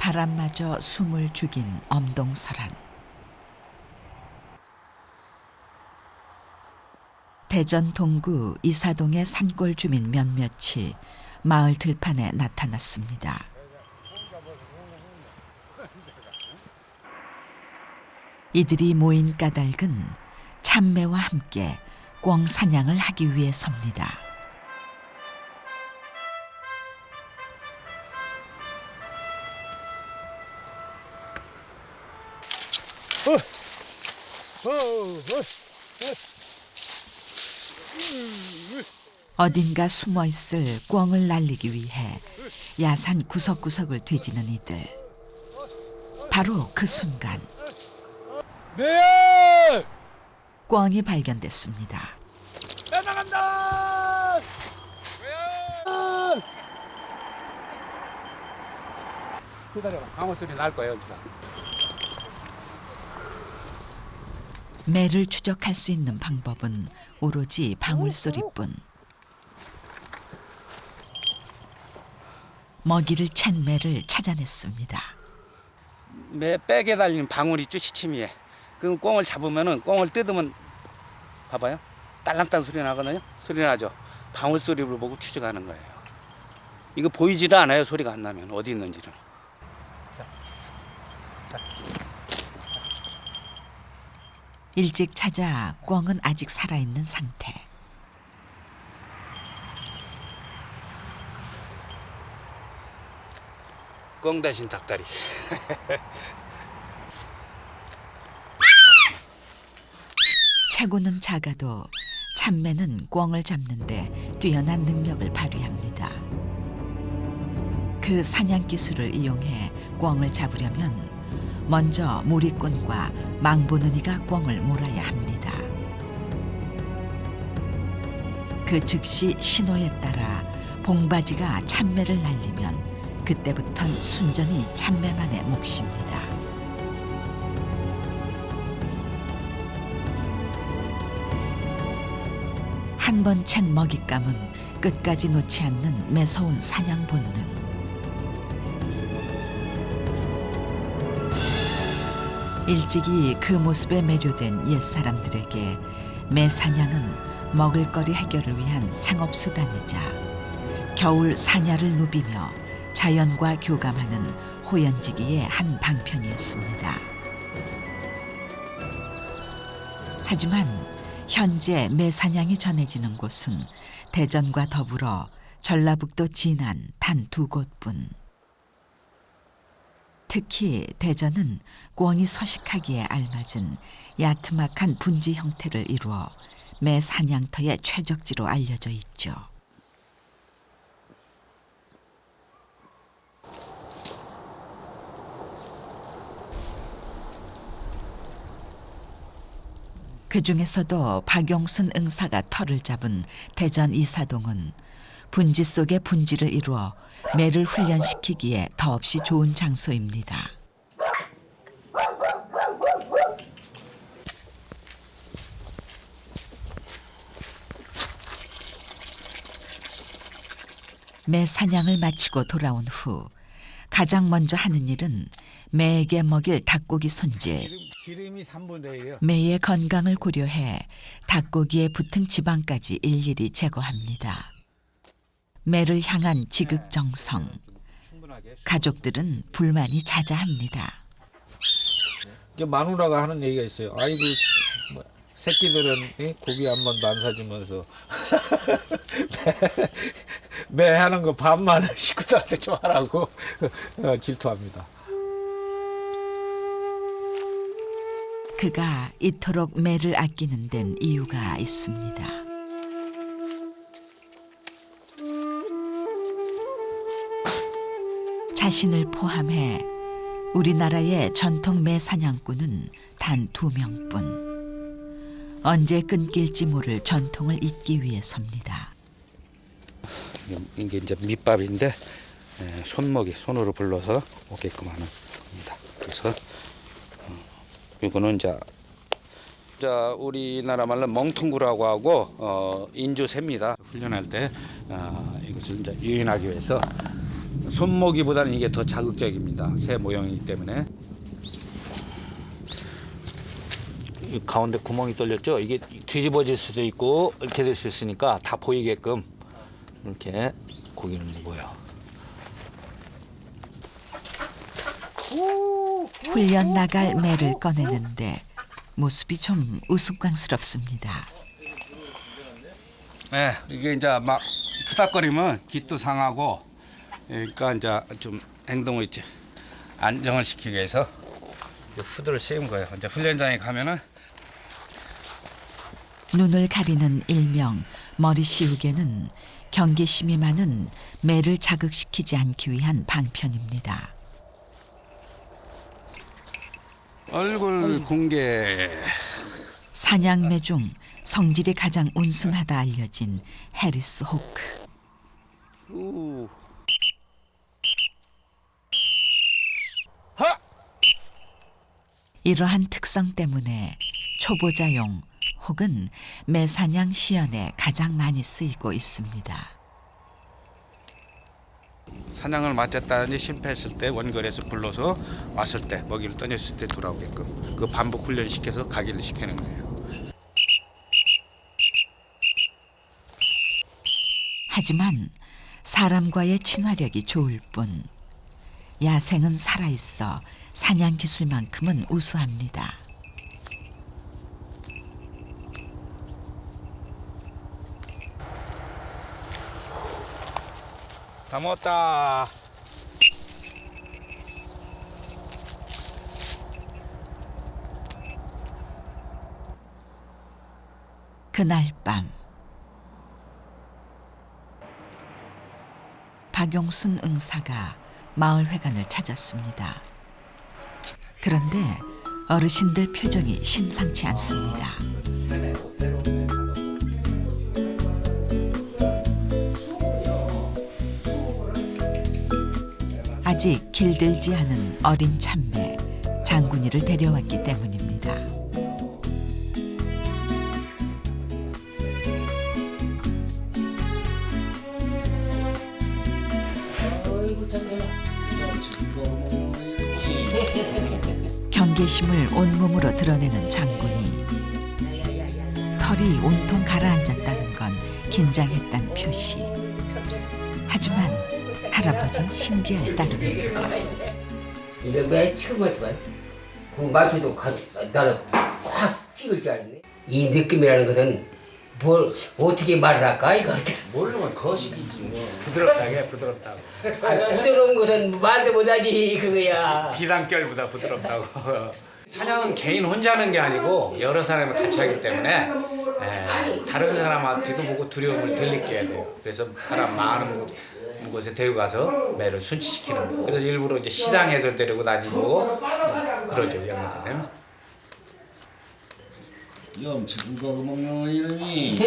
바람마저 숨을 죽인 엄동설안. 대전 동구 이사동의 산골 주민 몇몇이 마을 들판에 나타났습니다. 이들이 모인 까닭은 참매와 함께 꿩 사냥을 하기 위해서입니다. 어딘가 숨어있을 꿩을 날리기 위해 야산 구석구석을 뒤지는 이들. 바로 그 순간 네! 꿩이 발견됐습니다. 나간다! 기다려봐. 방어 소리 날 거야 여기서. 매를 추적할 수 있는 방법은 오로지 방울소리뿐. 먹이를 챈 매를 찾아냈습니다. 매 백에 달린 방울이 있죠 시치미에. 그 꿩을 잡으면은 꿩을 뜯으면 봐봐요. 딸랑딸랑 소리 나거든요. 소리 나죠. 방울 소리를 보고 추적하는 거예요. 이거 보이지도 않아요. 소리가 안 나면 어디 있는지를. 일찍 찾아 꿩은 아직 살아있는 상태. 꿩 대신 닭다리. 체구는 작아도 참매는 꿩을 잡는데 뛰어난 능력을 발휘합니다. 그 사냥 기술을 이용해 꿩을 잡으려면 먼저 무리꾼과 망보는 이가 꿩을 몰아야 합니다. 그 즉시 신호에 따라 봉바지가 참매를 날리면 그때부턴 순전히 참매만의 몫입니다. 한 번 챈 먹잇감은 끝까지 놓지 않는 매서운 사냥 본능. 일찍이 그 모습에 매료된 옛사람들에게 매사냥은 먹을거리 해결을 위한 상업수단이자 겨울 사냐를 누비며 자연과 교감하는 호연지기의 한 방편이었습니다. 하지만 현재 매사냥이 전해지는 곳은 대전과 더불어 전라북도 진안 단 2곳뿐. 특히 대전은 꿩이 서식하기에 알맞은 야트막한 분지 형태를 이루어 매 사냥터의 최적지로 알려져 있죠. 그 중에서도 박용순 응사가 터를 잡은 대전 이사동은 분지 속의 분지를 이루어 매를 훈련시키기에 더없이 좋은 장소입니다. 매 사냥을 마치고 돌아온 후 가장 먼저 하는 일은 매에게 먹일 닭고기 손질. 기름이 3분의 1이에요. 매의 건강을 고려해 닭고기에 붙은 지방까지 일일이 제거합니다. 매를 향한 지극정성. 가족들은 불만이 자자합니다. 마누라가 하는 얘기가 있어요. 아이고 새끼들은 고기 한 번도 안 사주면서 매 하는 거 반만 식구들한테 좀 하라고 질투합니다. 그가 이토록 매를 아끼는 데는 이유가 있습니다. 자신을 포함해 우리나라의 전통 매 사냥꾼은 단 2명뿐. 언제 끊길지 모를 전통을 잇기 위해서입니다. 이게 이제 밑밥인데 손으로 불러서 오게끔 하는 겁니다. 그래서 이거는 자 우리나라 말로 멍텅구라고 하고 인조새입니다. 훈련할 때 이것을 이제 유인하기 위해서 손모기보다는 이게 더 자극적입니다. 새 모형이기 때문에. 이 가운데 구멍이 뚫렸죠? 이게 뒤집어질 수도 있고 이렇게 될 수 있으니까 다 보이게끔 이렇게 고기를 넣어요. 훈련 나갈 매를 꺼내는데 모습이 좀 우스꽝스럽습니다. 네, 이게 이제 막 푸닥거리면 깃도 상하고, 그러니까 이제 좀 행동을 있지 안정을 시키기 위해서 후드를 씌운 거예요. 이제 훈련장에 가면은 눈을 가리는 일명 머리 씌우개는 경계심이 많은 매를 자극시키지 않기 위한 방편입니다. 얼굴 공개. 사냥매 중 성질이 가장 온순하다 알려진 해리스 호크. 우. 하! 이러한 특성 때문에 초보자용 혹은 매사냥 시연에 가장 많이 쓰이고 있습니다. 사냥을 마쳤다든지 실패했을 때 원거리에서 불러서 왔을 때 먹이를 던졌을 때 돌아오게끔 그 반복 훈련시켜서 가기를 시키는 거예요. 하지만 사람과의 친화력이 좋을 뿐 야생은 살아있어 사냥 기술만큼은 우수합니다. 다 먹었다. 그날 밤 박용순 응사가 마을회관을 찾았습니다. 그런데 어르신들 표정이 심상치 않습니다. 아직 길들지 않은 어린 참매 장군이를 데려왔기 때문입니다. 경계심을 온몸으로 드러내는 장군이 털이 온통 가라앉았다는 건 긴장했단 표시. 하지만 할아버진 신기할 따름입니다. 이거 매 처음 하지만 그 말투도 나는 꽉 찍을 줄 알았네. 이 느낌이라는 것은 뭘 어떻게 말을 할까 이거. 모르면 거식이지 뭐. 부드럽다게 부드럽다고. 부드러운 것은 말도 못하지 그거야. 비단결보다 부드럽다고. 사냥은 개인 혼자 하는 게 아니고 여러 사람이 같이 하기 때문에 다른 사람한테도 보고 두려움을 들리게 해야 돼요. 그래서 사람 많은 곳에 데리고 가서 매를 순치시키는 거예요. 그래서 일부러 이제 시장에도 데리고 다니고 그러죠. 연락이 되면. 염치는 거 먹는 이름이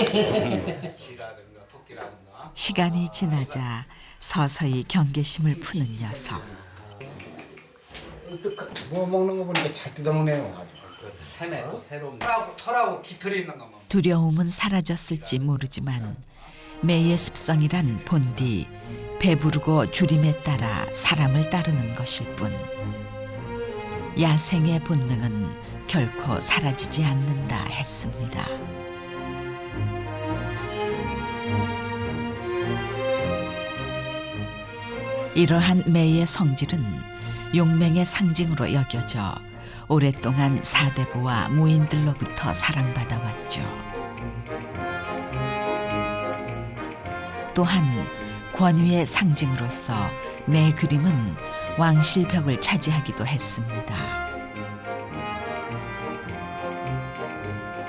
쥐라든가 토끼라든가. 시간이 지나자 서서히 경계심을 푸는 녀석. 뭐 먹는 거 보니까 잘 뜯어먹네요. 새매도 새로운 털하고 깃털이 있는 것만. 두려움은 사라졌을지 모르지만 매의 습성이란 본디 배부르고 주림에 따라 사람을 따르는 것일 뿐 야생의 본능은 결코 사라지지 않는다 했습니다. 이러한 매의 성질은 용맹의 상징으로 여겨져 오랫동안 사대부와 무인들로부터 사랑받아 왔죠. 또한 권위의 상징으로서 매 그림은 왕실벽을 차지하기도 했습니다.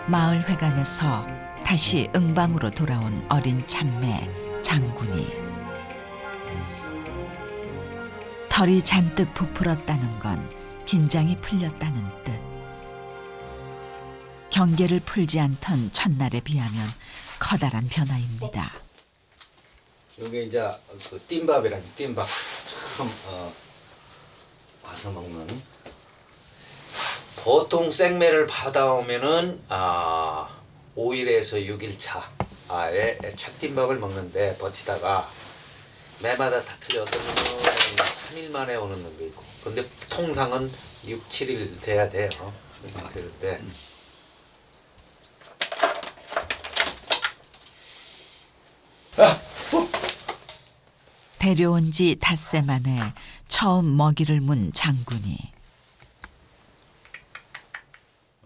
마을회관에서 다시 응방으로 돌아온 어린 참매 장군이 털이 잔뜩 부풀었다는 건 긴장이 풀렸다는 뜻. 경계를 풀지 않던 첫날에 비하면 커다란 변화입니다. 이게 이제 그 띵밥이라는 띵밥 참 와서 먹는 보통 생매를 받아오면은 5일에서 6일 차에 찻띵밥을 먹는데 버티다가 매마다 다 틀려. 어떤 놈은 3일 만에 오는 놈도 있고. 근데 통상은 6, 7일 돼야 돼요. 그런데 데려온 지 닷새 만에 처음 먹이를 문 장군이.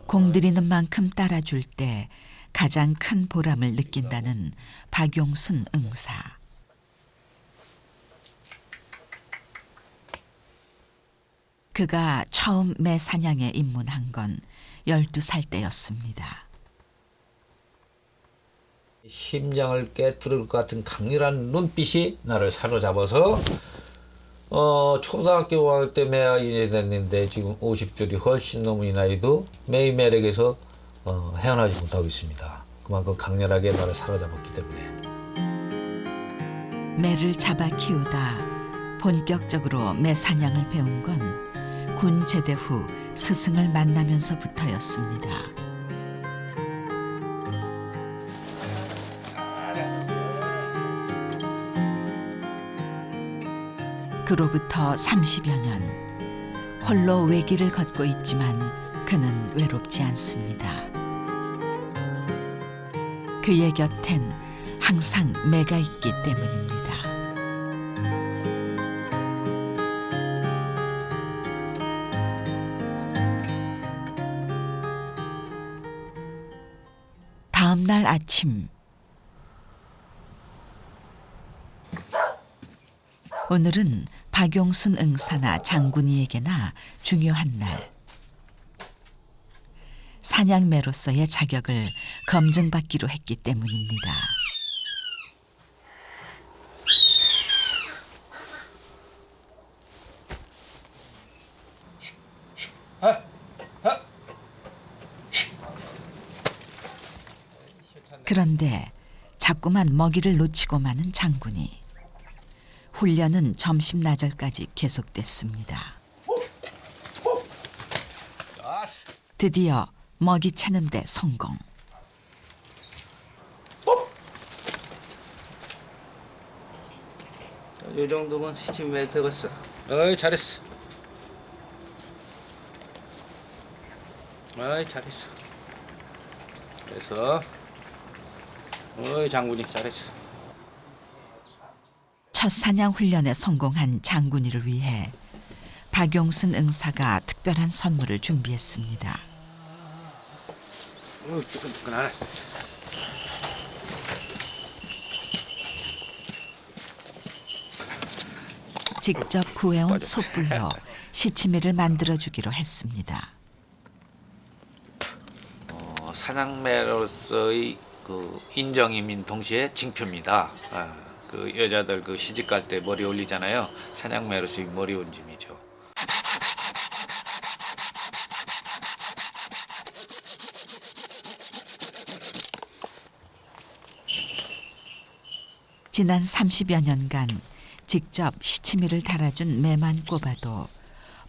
공들이는 만큼 따라줄 때 가장 큰 보람을 느낀다는 박용순 응사. 그가 처음 매 사냥에 입문한 건 12살 때였습니다. 심장을 깨뜨릴 것 같은 강렬한 눈빛이 나를 사로잡아서 초등학교 5학년 때 매아인이 됐는데 지금 50줄이 훨씬 넘은 이 나이도 매의 매력에서 헤어나지 못하고 있습니다. 그만큼 강렬하게 나를 사로잡았기 때문에. 매를 잡아 키우다 본격적으로 매 사냥을 배운 건 군 제대 후 스승을 만나면서부터였습니다. 그로부터 30여 년, 홀로 외길을 걷고 있지만 그는 외롭지 않습니다. 그의 곁엔 항상 매가 있기 때문입니다. 다음 날 아침, 오늘은 박용순 응사나 장군이에게나 중요한 날. 사냥매로서의 자격을 검증받기로 했기 때문입니다. 그런데 자꾸만 먹이를 놓치고 마는 장군이. 훈련은 점심 나절까지 계속됐습니다. 드디어 먹이 채는 데 성공. 이 정도면 시침이 왜 되겠어? 어이 잘했어. 어이 잘했어. 그래서 어이 장군이 잘했어. 첫 사냥 훈련에 성공한 장군이를 위해 박용순 응사가 특별한 선물을 준비했습니다. 뜨끈뜨끈하네. 직접 구해온 솥불로 시치미를 만들어주기로 했습니다. 사냥매로서의 그 인정임인 동시에 징표입니다. 그 여자들 그 시집 갈 때 머리 올리잖아요. 사냥매로서의 머리 온짐이죠. 지난 30여 년간 직접 시치미를 달아준 매만 꼽아도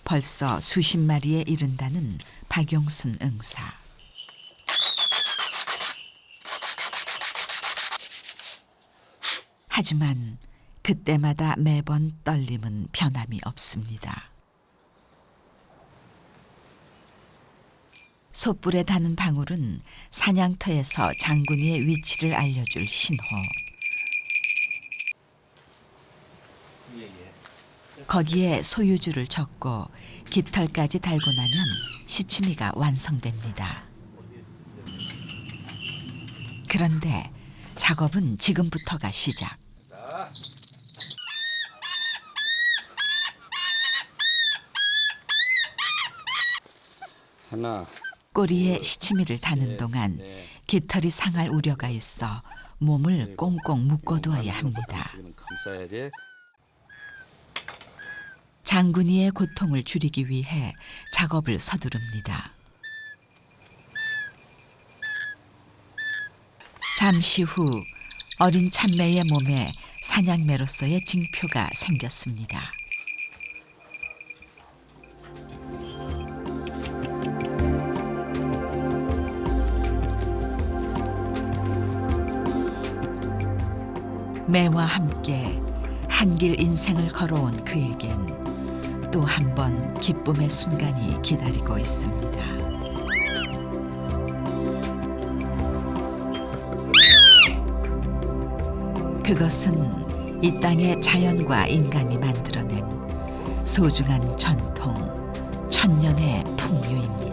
벌써 수십 마리에 이른다는 박용순 응사. 하지만 그때마다 매번 떨림은 변함이 없습니다. 솥불에 닿는 방울은 사냥터에서 장군이의 위치를 알려줄 신호. 거기에 소유주를 적고 깃털까지 달고 나면 시치미가 완성됩니다. 그런데 작업은 지금부터가 시작. 하나. 꼬리에 시치미를 다는 동안 깃털이 상할 우려가 있어 몸을 꽁꽁 묶어두어야 합니다. 감싸야 돼. 장군이의 고통을 줄이기 위해 작업을 서두릅니다. 잠시 후 어린 참매의 몸에 사냥매로서의 징표가 생겼습니다. 매와 함께 한 길 인생을 걸어온 그에겐 또 한 번 기쁨의 순간이 기다리고 있습니다. 그것은 이 땅의 자연과 인간이 만들어낸 소중한 전통, 천년의 풍류입니다.